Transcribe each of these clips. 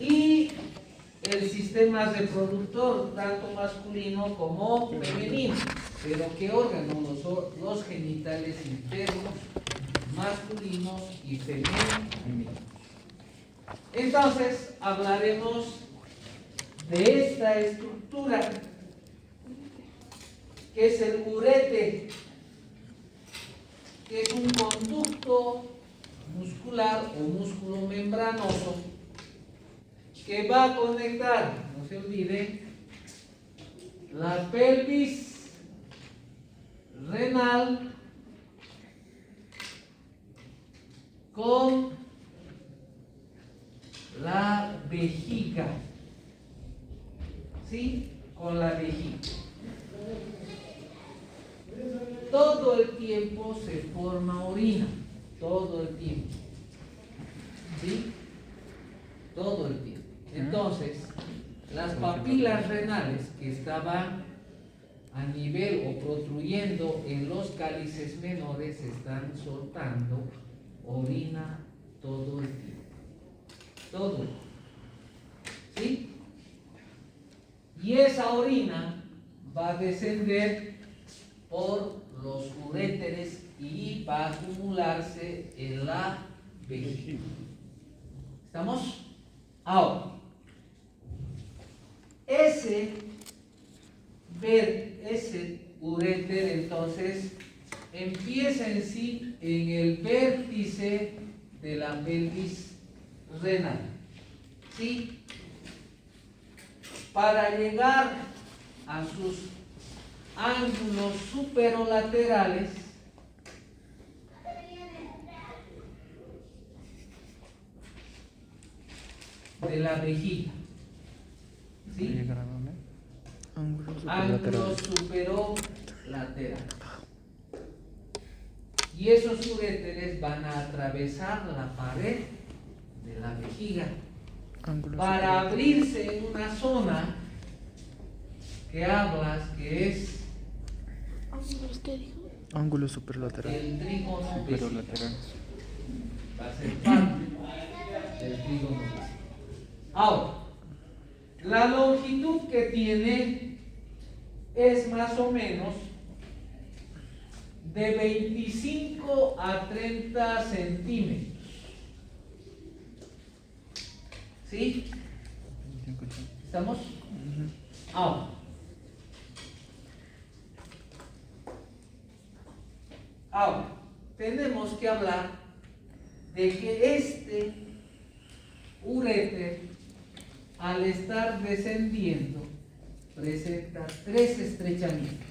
Y el sistema reproductor, tanto masculino como femenino. Pero ¿qué órganos? Los genitales internos, masculinos y femeninos. Entonces, hablaremos de esta estructura, que es el ureter, que es un conducto muscular o músculo membranoso que va a conectar, no se olvide, la pelvis renal con la vejiga, ¿sí? Con la vejiga. Todo el tiempo se forma orina, todo el tiempo, ¿sí? Todo el tiempo. Entonces, las papilas renales que estaban a nivel o protruyendo en los cálices menores están soltando orina todo el tiempo. Todo. ¿Sí? Y esa orina va a descender por los uréteres y va a acumularse en la vejiga. ¿Estamos? Ahora, ese uréter entonces empieza en sí en el vértice de la pelvis renal, ¿sí? Para llegar a sus ángulos superolaterales de la vejiga, ¿sí? Ángulos superolaterales. Y esos uréteres van a atravesar la pared de la vejiga para abrirse en una zona que hablas que es ángulo superlateral. el trígono Superolateral. va a ser parte del trígono vesical. Ahora, la longitud que tiene es más o menos de 25 a 30 centímetros. ¿Sí? ¿Estamos? Ahora, tenemos que hablar de que este uréter, al estar descendiendo, presenta 3 estrechamientos.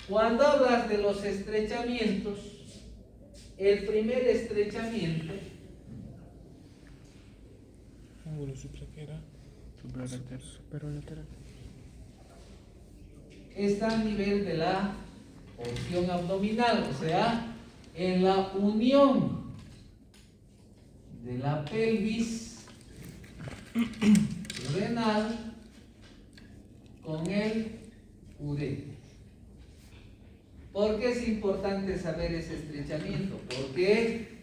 Cuando hablas de los estrechamientos, el primer estrechamiento Superolateral. está a nivel de la porción abdominal, o sea, en la unión de la pelvis renal con el uréter. ¿Por qué es importante saber ese estrechamiento? Porque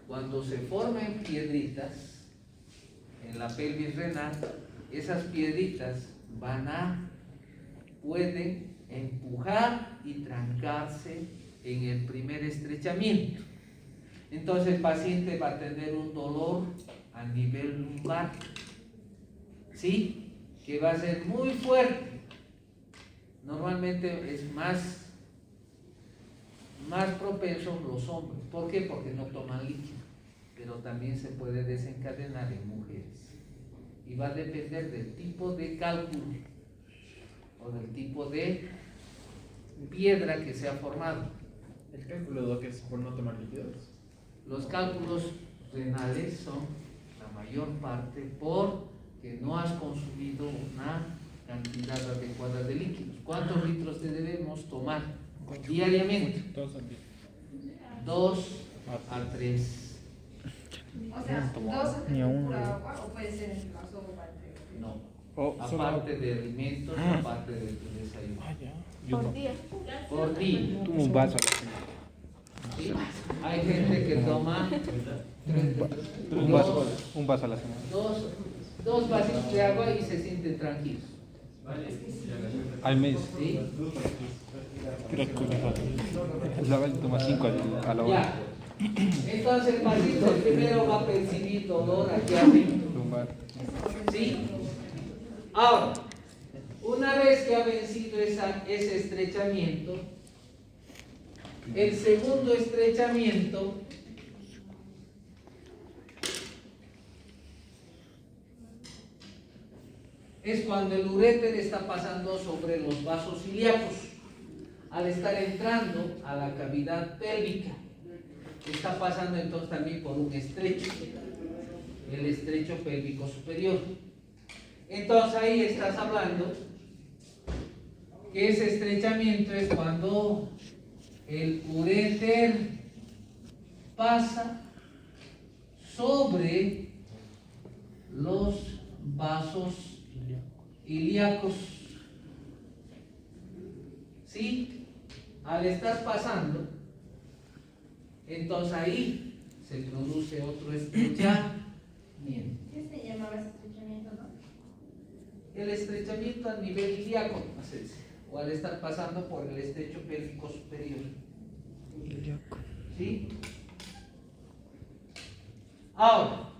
cuando se forman piedritas en la pelvis renal, esas piedritas pueden empujar y trancarse en el primer estrechamiento. Entonces el paciente va a tener un dolor a nivel lumbar, ¿sí? Que va a ser muy fuerte. Normalmente es más propenso los hombres. ¿Por qué? Porque no toman líquido, pero también se puede desencadenar en mujeres. Y va a depender del tipo de cálculo o del tipo de piedra que se ha formado. ¿El cálculo que es por no tomar líquidos? Los cálculos renales son la mayor parte porque no has consumido una cantidad adecuada de líquidos. ¿Cuántos litros te debemos tomar diariamente? 2 a 3. O sea, 2 Ni a uno. pura agua o puede ser en el vaso aparte. No. Aparte de alimentos, aparte de tu desayuno. Por día. Por día. Tomo un vaso. ¿Sí? Hay gente que toma Un vaso a la semana. Dos vasitos de agua y se sienten tranquilos. Al mes. ¿Sí? Creo que la vez toma 5 a la hora. Ya. Entonces el paciente primero va a percibir dolor aquí arriba. Lumbar. ¿Sí? Ahora, una vez que ha vencido ese estrechamiento, el segundo estrechamiento es cuando el uréter está pasando sobre los vasos ilíacos, al estar entrando a la cavidad pélvica. Está pasando entonces también por un estrecho, el estrecho pélvico superior. Entonces ahí estás hablando que ese estrechamiento es cuando el uréter pasa sobre los vasos ilíacos. ¿Sí? Al estar pasando, entonces ahí se produce otro estrechamiento. ¿Qué se llamaba ese estrechamiento, no? El estrechamiento a nivel ilíaco, o al estar pasando por el estrecho pélvico superior. ¿Sí? Ahora,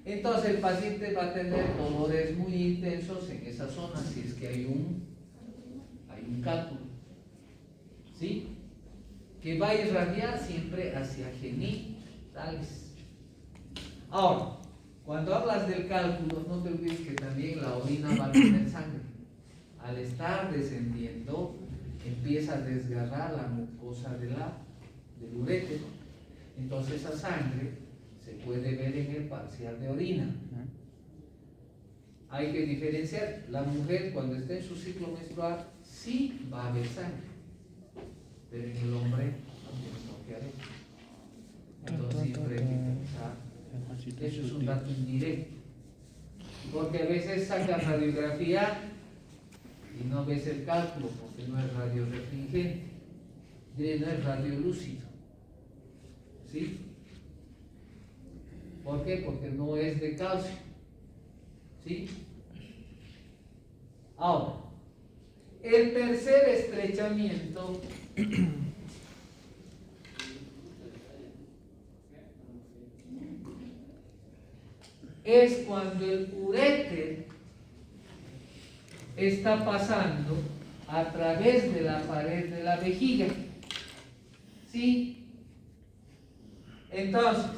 entonces el paciente va a tener dolores muy intensos en esa zona si es que hay un cálculo. ¿Sí? Que va a irradiar siempre hacia genitales. Ahora, cuando hablas del cálculo, no te olvides que también la orina va a tener sangre. Al estar descendiendo, empieza a desgarrar la mucosa del uréter. Entonces esa sangre se puede ver en el parcial de orina. Hay que diferenciar. La mujer cuando esté en su ciclo menstrual sí va a haber sangre, pero en el hombre no queda. Entonces siempre hay que pensar. Eso es un dato indirecto, porque a veces sacas radiografía y no ves el cálculo porque no es radio refringente, no es radio lúcido. ¿Sí? ¿Por qué? Porque no es de calcio. ¿Sí? Ahora, el tercer estrechamiento es cuando el uréter está pasando a través de la pared de la vejiga. ¿Sí? Entonces,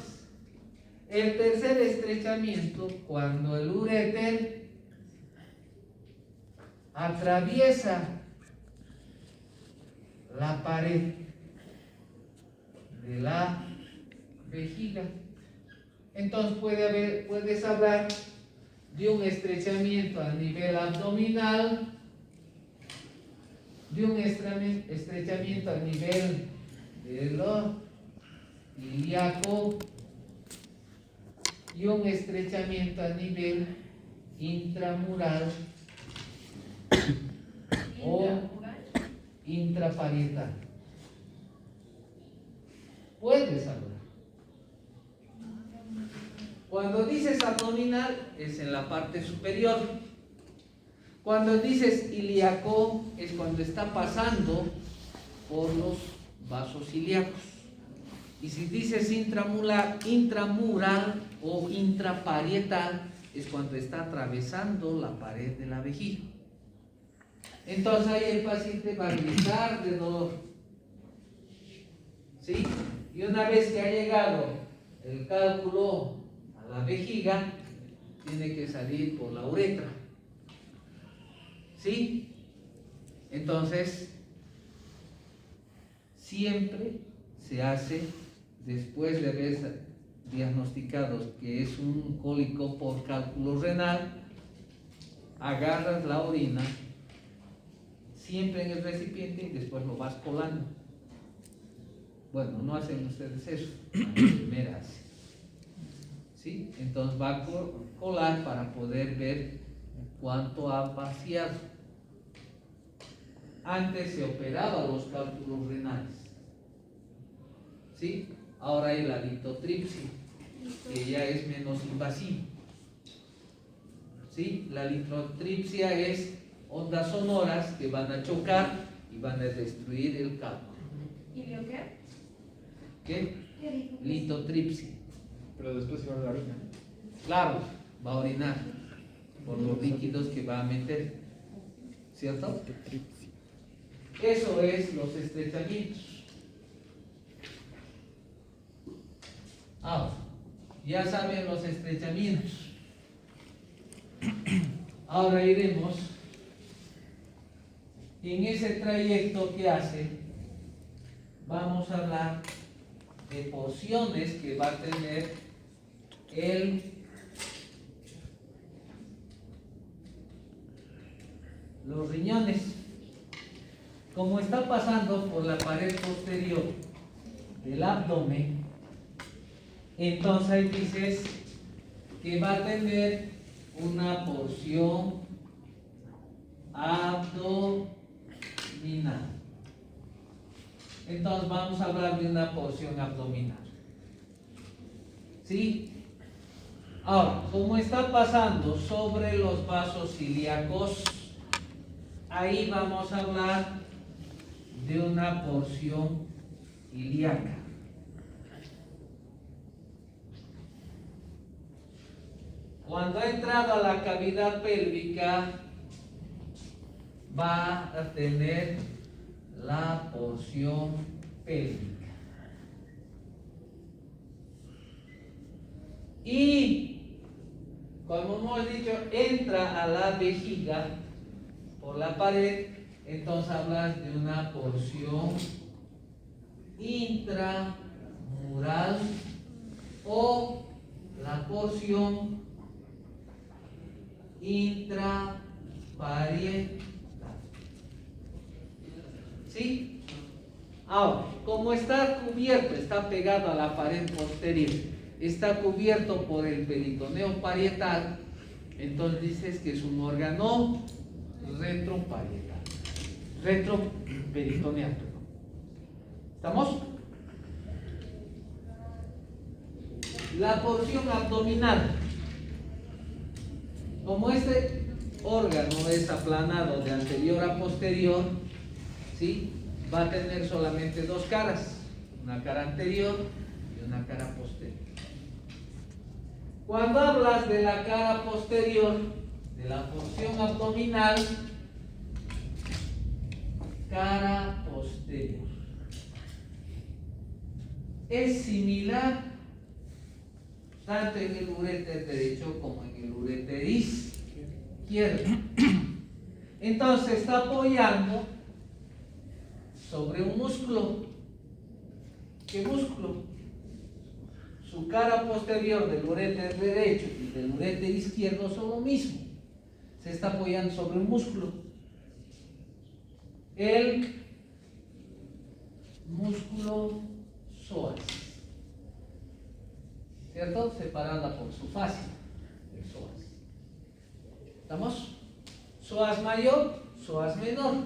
el tercer estrechamiento, cuando el uréter atraviesa la pared de la vejiga. Entonces puedes hablar de un estrechamiento a nivel abdominal, de un estrechamiento a nivel de lo ilíaco y un estrechamiento a nivel intramural o intraparietal. Puedes hablar. Cuando dices abdominal es en la parte superior. Cuando dices ilíaco es cuando está pasando por los vasos ilíacos. Y si dices intramural o intraparietal es cuando está atravesando la pared de la vejiga. Entonces ahí el paciente va a gritar de dolor. ¿Sí? Y una vez que ha llegado el cálculo a la vejiga, tiene que salir por la uretra. ¿Sí? Entonces, siempre se hace después de haber diagnosticado que es un cólico por cálculo renal, agarras la orina siempre en el recipiente y después lo vas colando. Bueno, no hacen ustedes eso, la enfermera hace. ¿Sí? Entonces va a colar para poder ver cuánto ha vaciado. Antes se operaba los cálculos renales. ¿Sí? Ahora hay la litotripsia. que ya es menos invasivo. ¿Sí? La litrotripsia es ondas sonoras que van a chocar y van a destruir el cálculo. ¿Y lo qué? ¿Qué? ¿Qué dijo? Litotripsia. Pero después igual la orina. Claro, va a orinar por los líquidos que va a meter. ¿Cierto? Eso es los estrechamientos. Ahora, ya saben los estrechamientos. Ahora iremos en ese trayecto que hace. Vamos a hablar de porciones que va a tener los riñones. Como está pasando por la pared posterior del abdomen, entonces ahí dices que va a tener una porción abdominal. Entonces vamos a hablar de una porción abdominal. ¿Sí? Ahora, como está pasando sobre los vasos ilíacos, ahí vamos a hablar de una porción ilíaca. Cuando ha entrado a la cavidad pélvica, va a tener la porción pélvica. Y, como hemos dicho, entra a la vejiga por la pared, entonces hablas de una porción intramural o la porción intraparietal. ¿Sí? Ahora, como está cubierto, está pegado a la pared posterior, está cubierto por el peritoneo parietal, entonces dices que es un órgano retroparietal, retroperitoneal. ¿Estamos? La porción abdominal. Como este órgano es aplanado de anterior a posterior, ¿sí? Va a tener solamente dos caras, una cara anterior y una cara posterior. Cuando hablas de la cara posterior, de la porción abdominal, cara posterior, es similar tanto en el uréter derecho como en el uréter izquierdo. Entonces está apoyando sobre un músculo. ¿Qué músculo? Su cara posterior del uréter derecho y del uréter izquierdo son lo mismo. Se está apoyando sobre un músculo. El músculo psoas. ¿Cierto? Separada por su fascia, el psoas. ¿Estamos? Psoas mayor, psoas menor.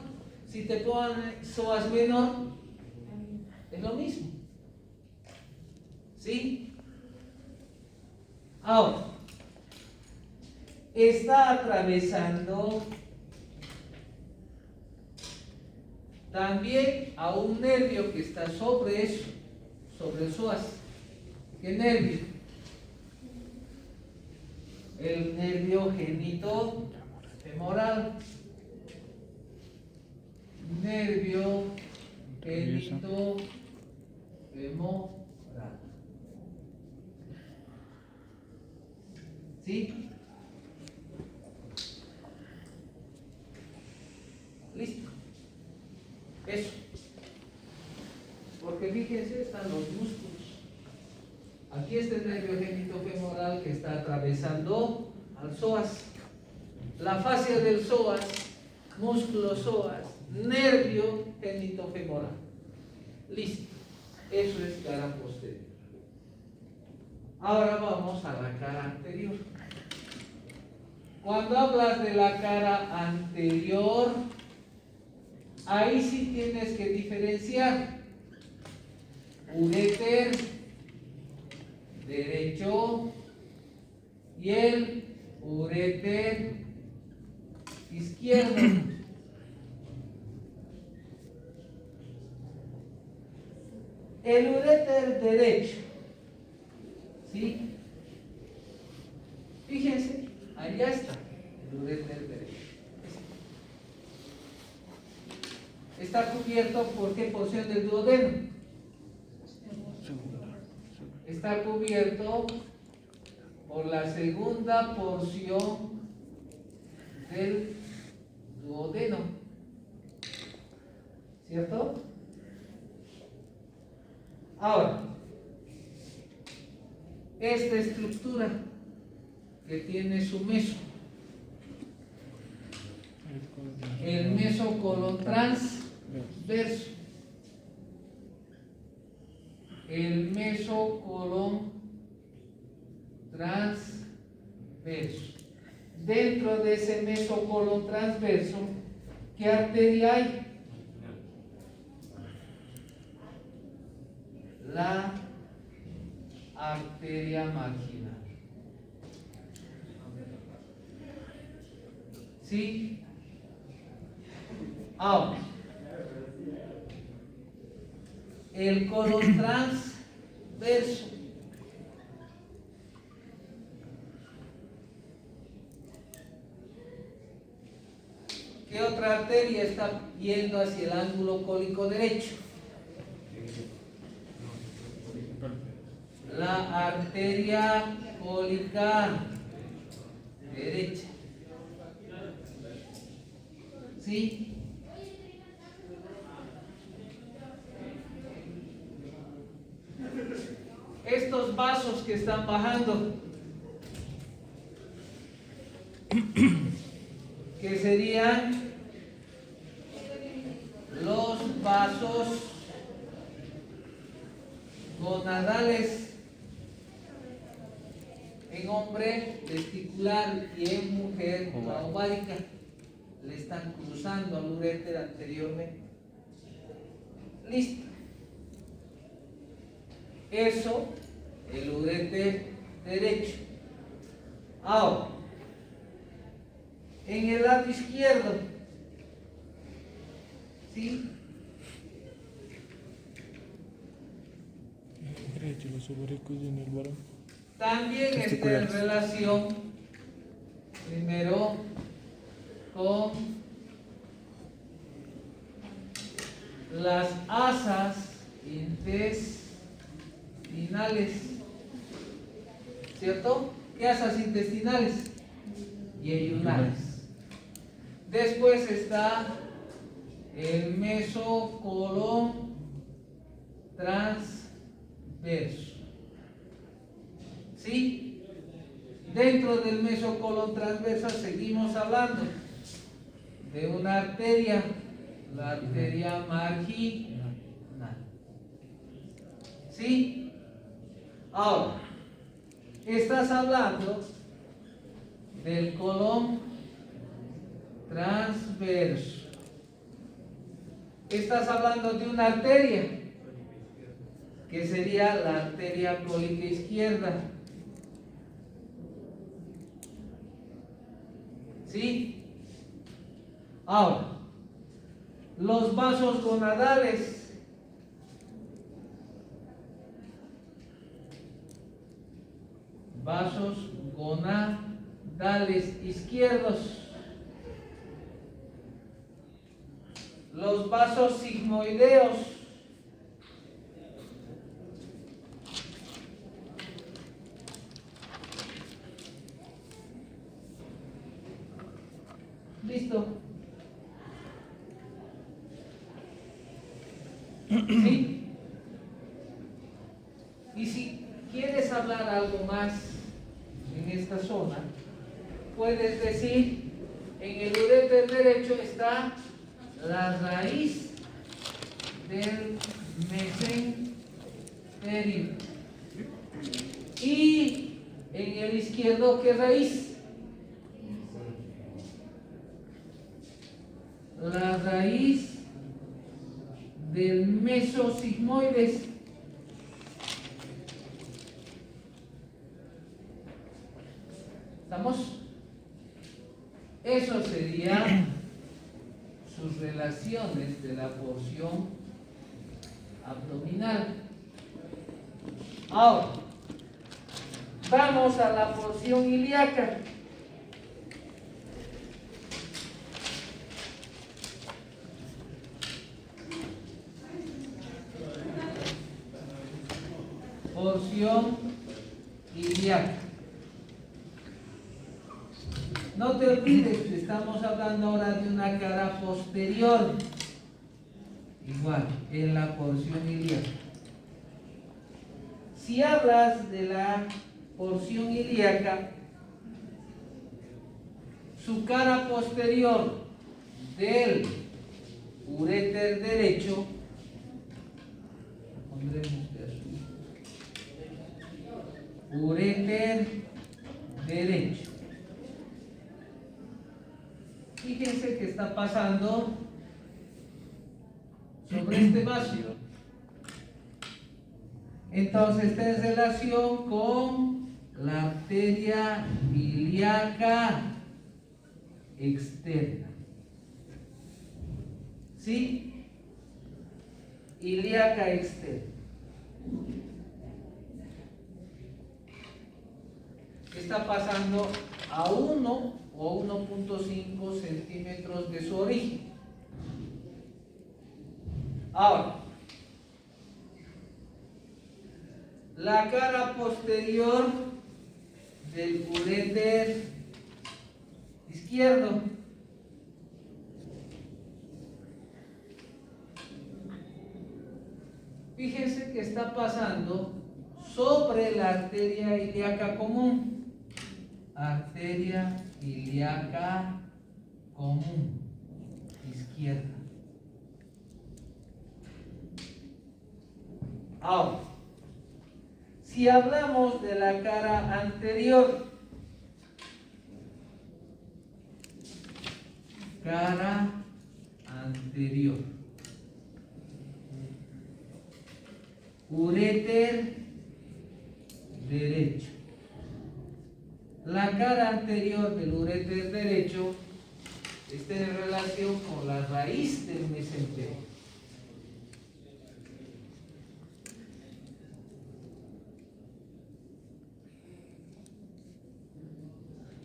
Si te ponen psoas menor, es lo mismo. ¿Sí? Ahora, está atravesando también a un nervio que está sobre eso, sobre el psoas. ¿Qué nervio? El nervio genitofemoral. Nervio genitofemoral. ¿Sí? Listo. Eso. Porque fíjense, están los músculos. Aquí está el nervio genitofemoral que está atravesando al psoas. La fascia del psoas, músculo psoas, nervio genitofemoral. Listo. Eso es cara posterior. Ahora vamos a la cara anterior. Cuando hablas de la cara anterior, ahí sí tienes que diferenciar uréter derecho y el uréter izquierdo. El uréter derecho, ¿sí? Fíjense, allá está el uréter derecho. Está cubierto por qué porción del duodeno. Está cubierto por la segunda porción del duodeno, ¿cierto? Ahora, esta estructura que tiene su meso, el mesocolon transverso, el mesocolon transverso. Dentro de ese mesocolon transverso, ¿qué arteria hay? La arteria marginal. ¿Sí? Ahora, el colon transverso. ¿Qué otra arteria está yendo hacia el ángulo cólico derecho? La arteria cólica derecha. ¿Sí? Estos vasos que están bajando, que serían los vasos gonadales en hombre, testicular, y en mujer, la ovárica, le están cruzando al uréter anteriormente. Listo. Eso, el uréter derecho. Ahora, en el lado izquierdo, ¿sí? También está en relación primero con las asas intestinales, ¿cierto? ¿Qué asas intestinales? Yeyunales. Después está el mesocolon transverso. ¿Sí? Dentro del mesocolon transverso seguimos hablando de una arteria, la arteria marginal. ¿Sí? Ahora, estás hablando del colon transverso. Estás hablando de una arteria, que sería la arteria cólica izquierda. ¿Sí? Ahora, los vasos gonadales. Vasos gonadales izquierdos. Los vasos sigmoideos. ¿Listo? ¿Sí? Y si quieres hablar algo más en esta zona, puedes decir, en el uréter derecho está la raíz del mesenterio. Y en el izquierdo, ¿qué raíz? La raíz del mesosigmoides. ¿Estamos? Eso sería sus relaciones de la porción abdominal. Ahora, vamos a la porción ilíaca. Porción ilíaca. No te olvides que estamos hablando ahora de una cara posterior. Igual, en la porción ilíaca. Si hablas de la porción ilíaca, su cara posterior del uréter derecho, pondremos de azul, uréter derecho. Fíjense que está pasando sobre este vacío. Entonces está en relación con la arteria ilíaca externa. ¿Sí? Ilíaca externa. Está pasando a 1 o 1.5 centímetros de su origen. Ahora, la cara posterior del uréter izquierdo. Fíjense que está pasando sobre la arteria ilíaca común. Arteria ilíaca común, izquierda. Ahora, si hablamos de la cara anterior, cara anterior, uréter derecho. La cara anterior del uréter derecho está en relación con la raíz del mesenterio.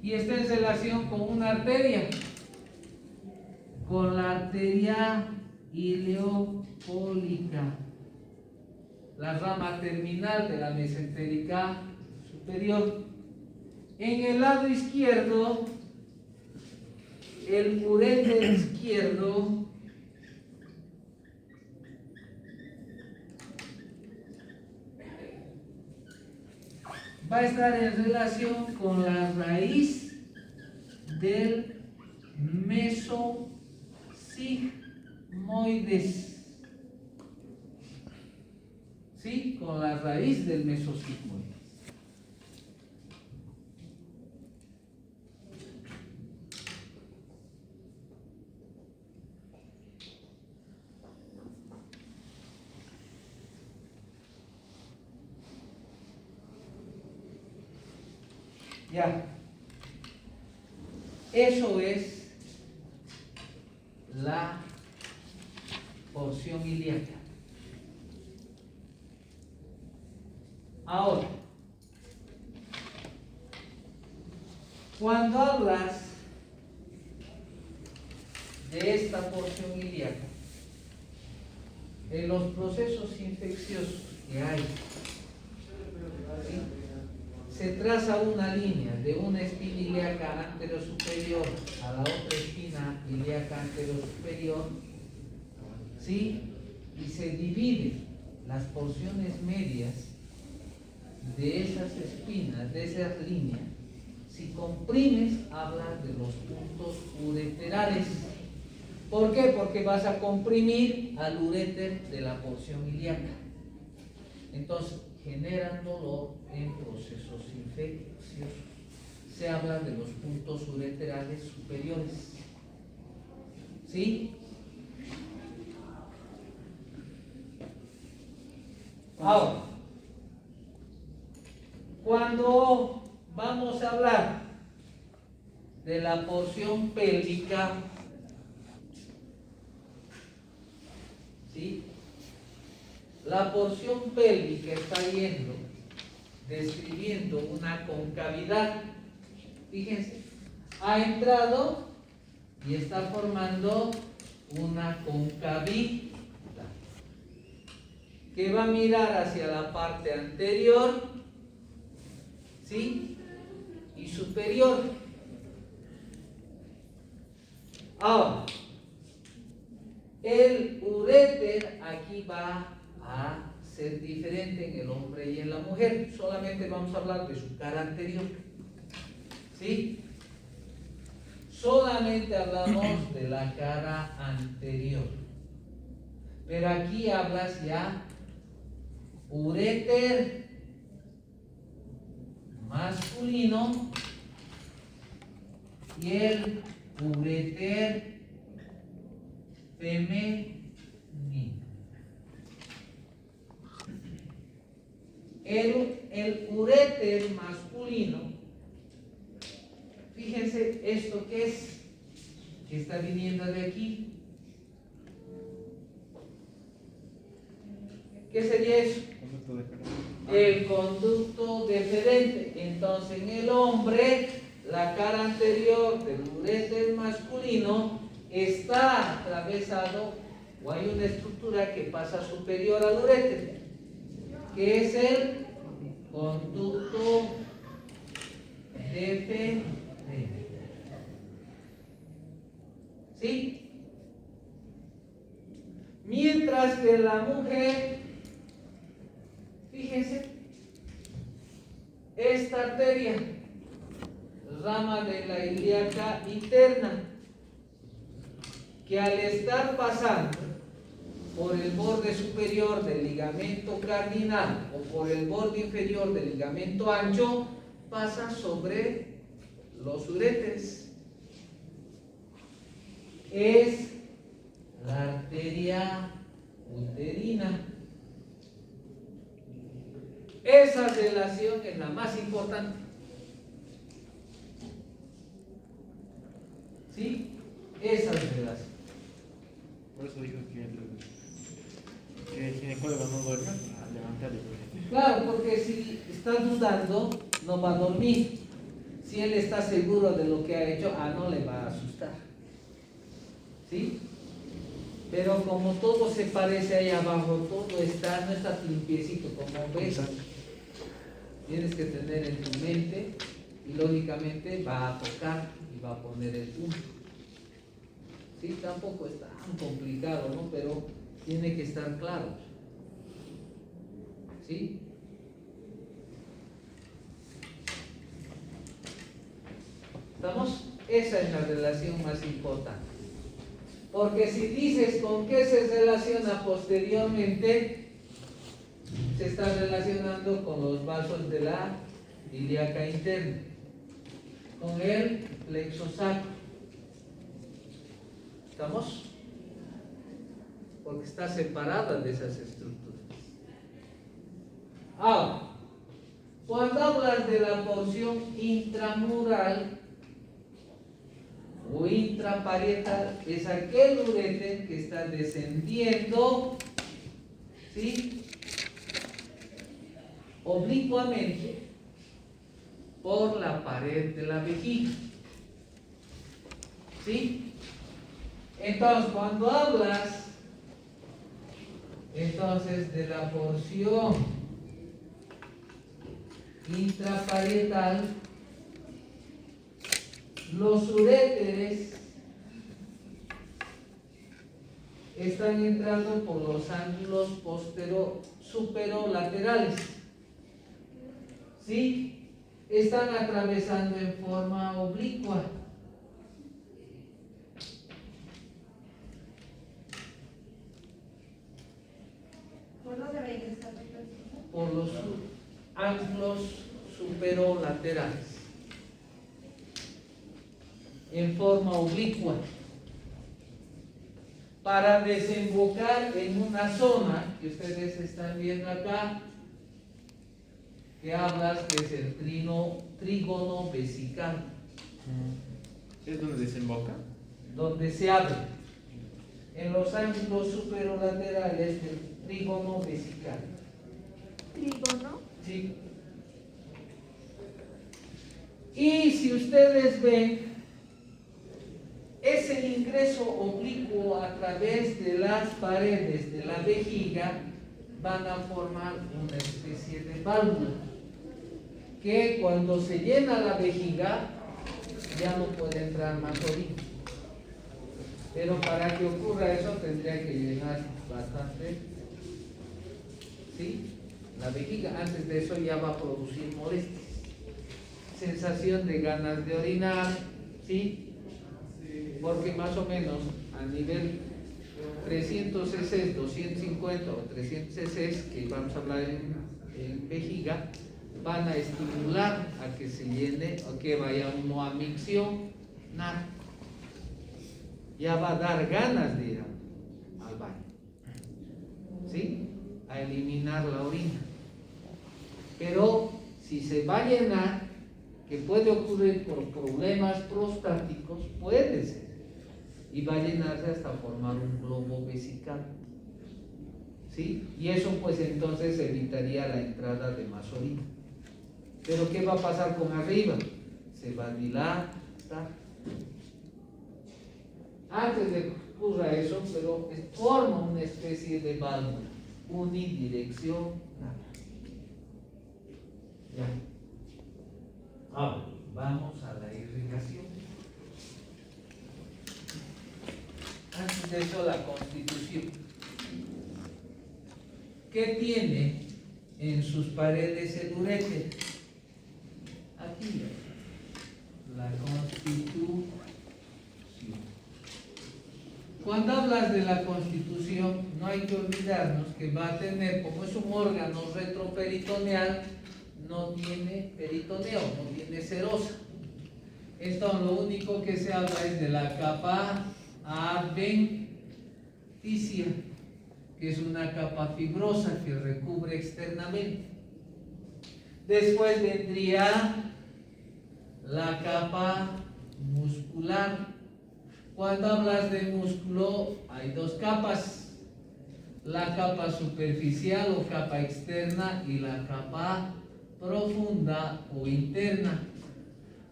Y está en relación con una arteria, con la arteria ileopólica, la rama terminal de la mesentérica superior. En el lado izquierdo, el uréter izquierdo va a estar en relación con la raíz del mesosigmoides. ¿Sí? Con la raíz del mesosigmoides. Ya. Eso es la porción ilíaca. Ahora, cuando hablas de esta porción ilíaca, en los procesos infecciosos que hay, ¿sí?, se traza una línea de una espina ilíaca anterosuperior a la otra espina ilíaca anterosuperior, ¿sí?, y se divide las porciones medias de esas espinas, de esas líneas. Si comprimes, hablas de los puntos ureterales. ¿Por qué? Porque vas a comprimir al uréter de la porción ilíaca. Entonces, generan dolor en procesos infecciosos. Se habla de los puntos ureterales superiores. ¿Sí? Ahora, cuando vamos a hablar de la porción pélvica, ¿sí? La porción pélvica está describiendo una concavidad. Fíjense, ha entrado y está formando una concavidad que va a mirar hacia la parte anterior, ¿sí? Y superior. Ahora, el uréter aquí va a ser diferente en el hombre y en la mujer. Solamente vamos a hablar de su cara anterior, ¿sí? Solamente hablamos de la cara anterior. Pero aquí hablas ya uréter masculino y el uréter femenino. El uréter masculino, fíjense esto que es, que está viniendo de aquí. ¿Qué sería eso? Conducto deferente. El conducto deferente. Entonces, en el hombre, la cara anterior del uréter masculino está atravesado, o hay una estructura que pasa superior al uréter, que es el conducto deferente. ¿Sí? Mientras que la mujer, fíjense, esta arteria, rama de la ilíaca interna, que al estar pasando por el borde superior del ligamento cardinal o por el borde inferior del ligamento ancho, pasa sobre los uréteres. Es la arteria uterina. Esa relación es la más importante. ¿Sí? Esa relación. Por eso dijo que el ginecólogo no duerme al levantarle. Claro, porque si está dudando, no va a dormir. Si él está seguro de lo que ha hecho, no le va a asustar. ¿Sí? Pero como todo se parece ahí abajo, todo no está limpiecito, como ves. Tienes que tener en tu mente y lógicamente va a tocar y va a poner el punto. Sí, tampoco es tan complicado, ¿no? Pero tiene que estar claro. ¿Sí? ¿Estamos? Esa es la relación más importante. Porque si dices con qué se relaciona posteriormente, se está relacionando con los vasos de la ilíaca interna, con el plexo sacro. ¿Estamos? Porque está separada de esas estructuras. Ahora, cuando hablas de la porción intramural o intraparietal, es aquel uréter que está descendiendo, ¿sí?, oblicuamente por la pared de la vejiga. ¿Sí? Entonces, cuando hablas entonces de la porción intraparietal, los uréteres están entrando por los ángulos superolaterales. ¿Sí? Están atravesando en forma oblicua. ¿Por dónde ve que está? Por los ángulos superolaterales. En forma oblicua. Para desembocar en una zona que ustedes están viendo acá, que hablas que es el trígono vesical. ¿Es donde desemboca? donde se abre en los ángulos superolaterales del trígono vesical. Trígono. ¿Sí? Y si ustedes ven, ese ingreso oblicuo a través de las paredes de la vejiga van a formar una especie de válvula que cuando se llena la vejiga ya no puede entrar más orina. Pero para que ocurra eso tendría que llenar bastante, ¿sí?, la vejiga. Antes de eso ya va a producir molestias, sensación de ganas de orinar, ¿sí? Porque más o menos a nivel 300 cc, 250 o 300 cc, que vamos a hablar en vejiga, van a estimular a que se llene o que vaya uno a miccionar. Ya va a dar ganas de ir al baño, ¿sí?, a eliminar la orina. Pero si se va a llenar, que puede ocurrir por problemas prostáticos, puede ser, y va a llenarse hasta formar un globo vesical, ¿sí? Y eso pues entonces evitaría la entrada de más orina. Pero ¿qué va a pasar con arriba? Se va a dilatar. Antes de que ocurra eso, pero forma una especie de válvula unidireccional. Ya. Ahora, vamos a la irrigación. Antes de eso, la Constitución. ¿Qué tiene en sus paredes el uréter? Aquí, la Constitución. Cuando hablas de la Constitución, no hay que olvidarnos que va a tener, como es un órgano retroperitoneal, no tiene peritoneo, no tiene serosa. Entonces lo único que se habla es de la capa adventicia, que es una capa fibrosa que recubre externamente. Después vendría la capa muscular. Cuando hablas de músculo, hay dos capas: la capa superficial o capa externa y la capa profunda o interna.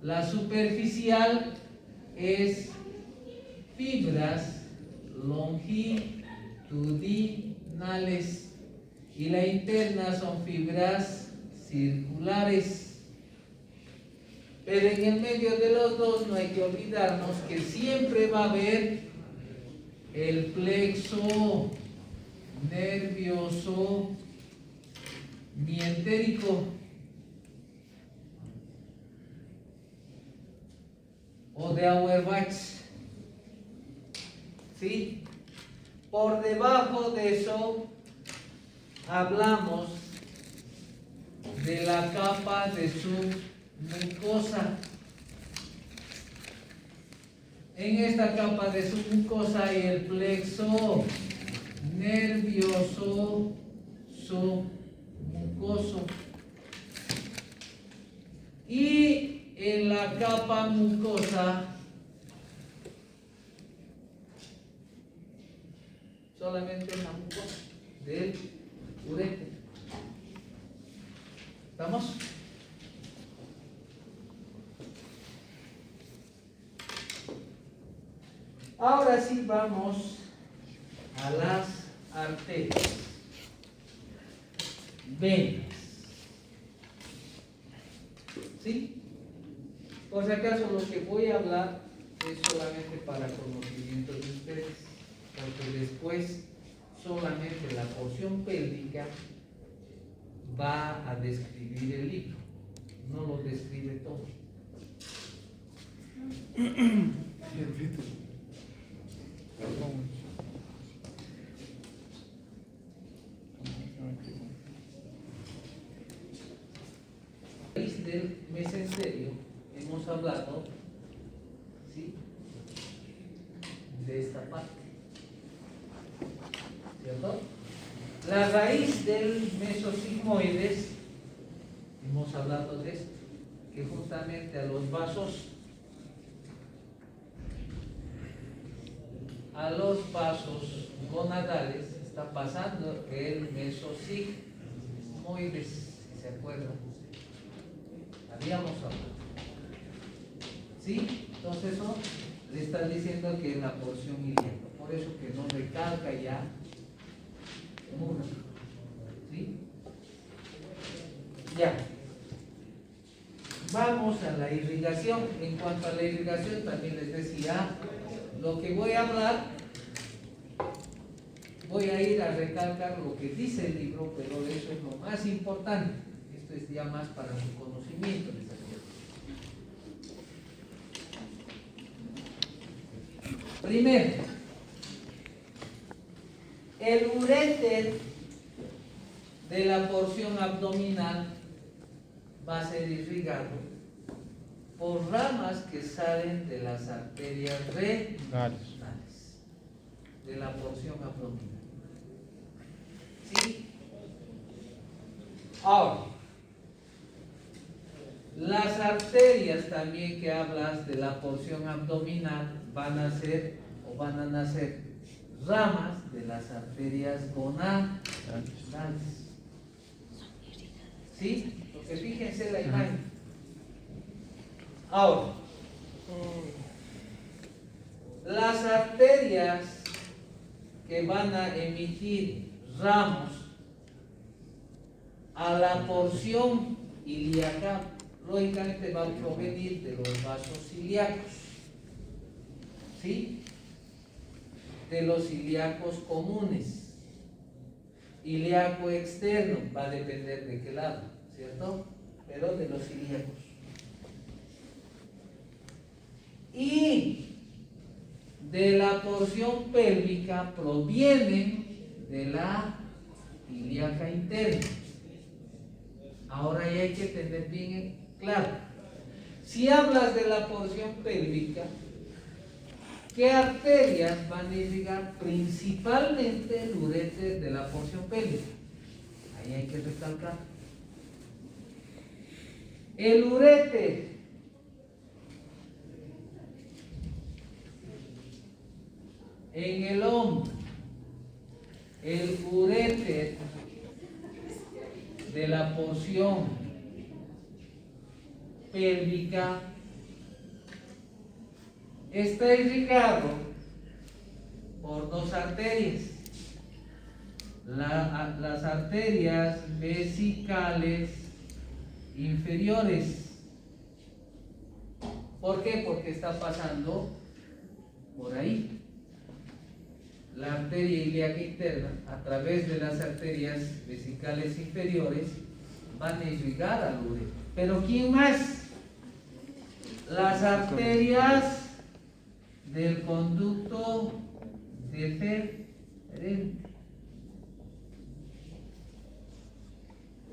La superficial es fibras longitudinales y la interna son fibras circulares. Pero en el medio de los dos no hay que olvidarnos que siempre va a haber el plexo nervioso mientérico o de Auerbach, ¿sí? Por debajo de eso hablamos de la capa de submucosa. En esta capa de submucosa hay el plexo nervioso submucoso. Y en la capa mucosa solamente la mucosa del uréter. ¿Estamos? Ahora sí vamos a las arterias, venas. ¿Sí? Por si acaso lo que voy a hablar es solamente para conocimiento de ustedes, porque después solamente la porción pélvica va a describir el libro, no lo describe todo. Del mesenterio hemos hablado, ¿sí?, de esta parte, ¿cierto? La raíz del mesosigmoides, hemos hablado de esto, que justamente a los vasos a los vasos gonadales está pasando el mesosigmoides, si se acuerdan. Habíamos hablado. ¿Sí? Entonces eso le está diciendo que es la porción ilíaca. Por eso que no recalca ya mucho. ¿Sí? Ya. Vamos a la irrigación. En cuanto a la irrigación, también les decía, lo que voy a hablar, voy a ir a recalcar lo que dice el libro, pero eso es lo más importante. Esto es ya más para su conocimiento. Les aseguro. Primero, el uréter de la porción abdominal va a ser irrigado por ramas que salen de las arterias renales de la porción abdominal. ¿Sí? Ahora, las arterias también que hablas de la porción abdominal van a nacer ramas de las arterias gonadales. ¿Sí? Porque fíjense la imagen. Ahora, las arterias que van a emitir ramos a la porción ilíaca, lógicamente va a provenir de los vasos ilíacos. ¿Sí? De los ilíacos comunes. Ilíaco externo va a depender de qué lado, ¿cierto? Pero de los ilíacos. Y de la porción pélvica provienen de la ilíaca interna. Ahora ya hay que tener bien claro. Si hablas de la porción pélvica, ¿qué arterias van a irrigar? Principalmente el uréter de la porción pélvica. Ahí hay que recalcar. El uréter en el hombre, el uréter de la porción pélvica está irrigado por dos arterias, las arterias vesicales inferiores. ¿Por qué? Porque está pasando por ahí. La arteria ilíaca interna, a través de las arterias vesicales inferiores, van a irrigar al uréter. ¿Pero quién más? Las arterias del conducto deferente.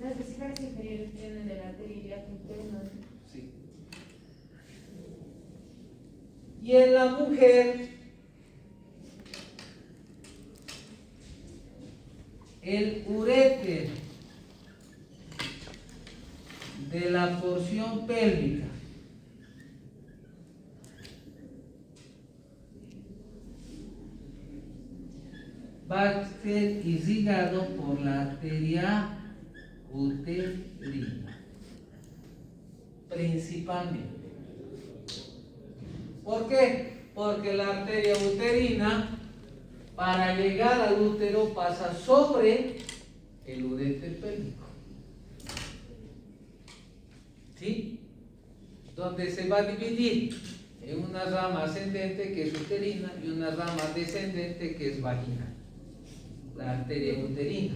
Las vesículas inferiores vienen de la arteria ilíaca interna. Sí. Y en la mujer, el uréter de la porción pélvica va a ser irrigado por la arteria uterina, principalmente. ¿Por qué? Porque la arteria uterina, para llegar al útero, pasa sobre el uréter pélvico. ¿Sí? Donde se va a dividir en una rama ascendente que es uterina y una rama descendente que es vaginal. La arteria uterina.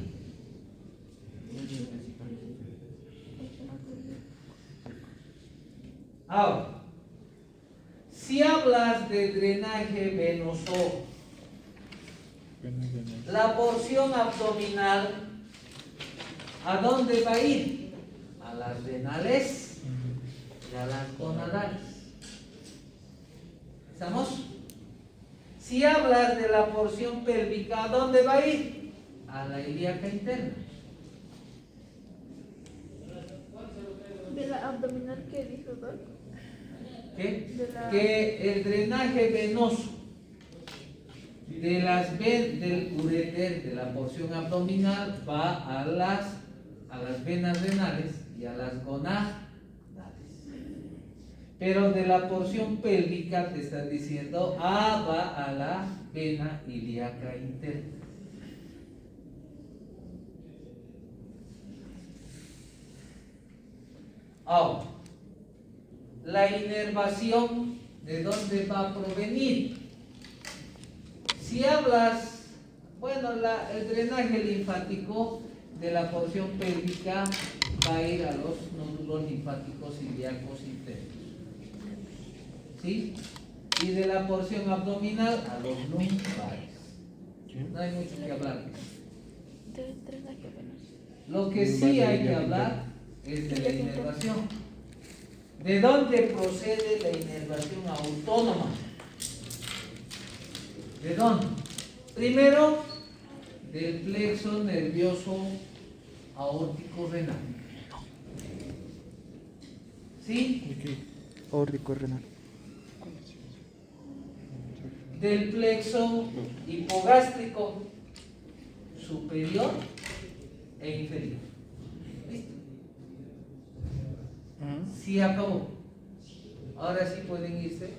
Ahora, si hablas de drenaje venoso, la porción abdominal, ¿a dónde va a ir? A las renales y a las gonadales. ¿Estamos? Si hablas de la porción pélvica, ¿a dónde va a ir? A la ilíaca interna. ¿De la abdominal qué dijo, Doc? ¿Qué? De la... Que el drenaje venoso del uréter, de la porción abdominal, va a las venas renales y a las gonadales. Pero de la porción pélvica te están diciendo va a la vena ilíaca interna. Ahora, la inervación, ¿de dónde va a provenir? Si hablas, bueno, el drenaje linfático de la porción pélvica va a ir a los nódulos linfáticos ilíacos internos. ¿Sí? Y de la porción abdominal a los lumbares. No hay mucho que hablar. Lo que sí hay que hablar es de la inervación. ¿De dónde procede la inervación autónoma? ¿De dónde? Primero, del plexo nervioso aórtico renal. ¿Sí? Aórtico renal. Del plexo hipogástrico superior e inferior. ¿Listo? Sí acabó. Ahora sí pueden irse